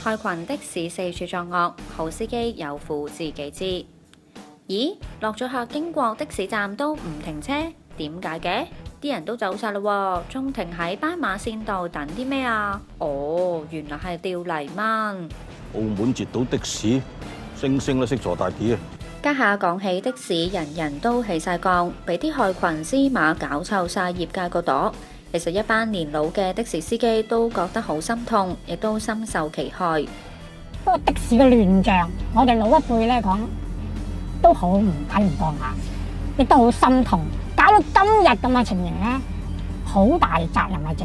害群的士四處作惡，好司機有苦自己知。咦，落咗客經過的士站都唔停車，點解嘅？啲人都走晒啦喎，仲停喺斑馬線度等啲咩啊？哦，原來係吊泥鯭。澳門截到的士，星星都識坐大啲啊！家下講起的士，人人都起晒槓，俾啲害群之馬搞臭晒業界個朵。其實一班年老嘅的士司機都覺得好心痛，亦都深受其害。不過的士嘅亂象，我哋老一輩咧講都好唔睇唔過眼，亦都好心痛。搞到今日咁嘅情形咧，好大責任係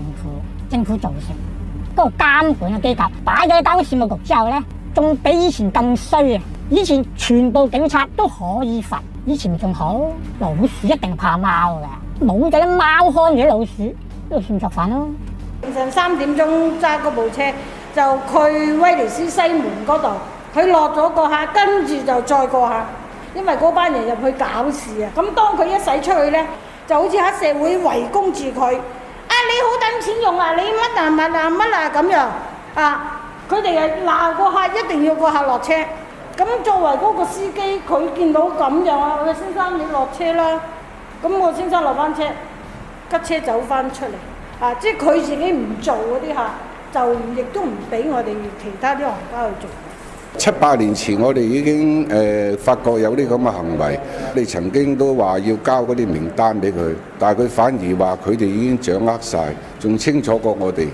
政府造成。嗰個監管嘅機構擺咗交通事務局之後咧，仲比以前更衰啊！以前全部警察都可以罰，以前仲好。老鼠一定怕貓嘅，冇咗啲貓看住啲老鼠，都算作反咯。凌晨3點鐘揸嗰部車就去威尼斯西門嗰度，佢落咗個客，跟住就再過客，因為嗰班人入去搞事啊！咁當佢一駛出去咧，就好似黑社會圍攻住佢。啊！你好等錢用啊！你乜啊乜啊乜啊咁樣啊！佢哋係鬧個客，一定要個客落車。咁作為嗰個司機，佢見到咁樣啊，喂，先生你落車啦。咁我先生落翻車，吉車走翻出嚟啊！即係佢自己唔做嗰啲客，就亦都唔俾我哋其他啲行家去做。7、8年前我哋已經發覺有啲咁嘅行為，我哋曾經都話要交嗰啲名單俾佢，但係佢反而話佢哋已經掌握晒，仲清楚過我哋。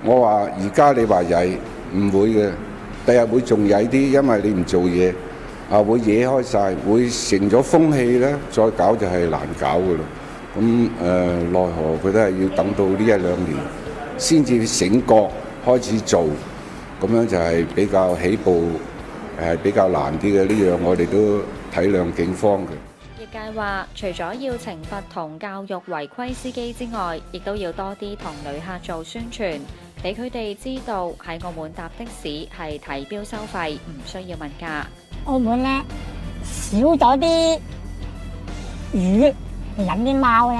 我話而家你話曳唔會嘅，第日會仲曳啲，因為你唔做嘢啊，會惹開晒，會成咗風氣咧，再搞就係難搞㗎啦。咁奈何佢都係要等到呢1、2年先至醒覺開始做。咁樣就係比較起步係比較難啲嘅，呢樣我哋都體諒警方嘅。業界話，除咗要懲罰同教育違規司機之外，亦都要多啲同旅客做宣傳，俾佢哋知道喺澳門搭的士係睇標收費，唔需要問價。澳門咧少咗啲魚嚟引啲貓咧，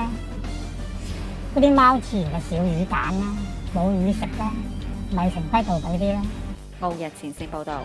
嗰啲貓自然就少魚揀啦，冇魚食啦。米城規道嗰啲啦。澳日前線報導。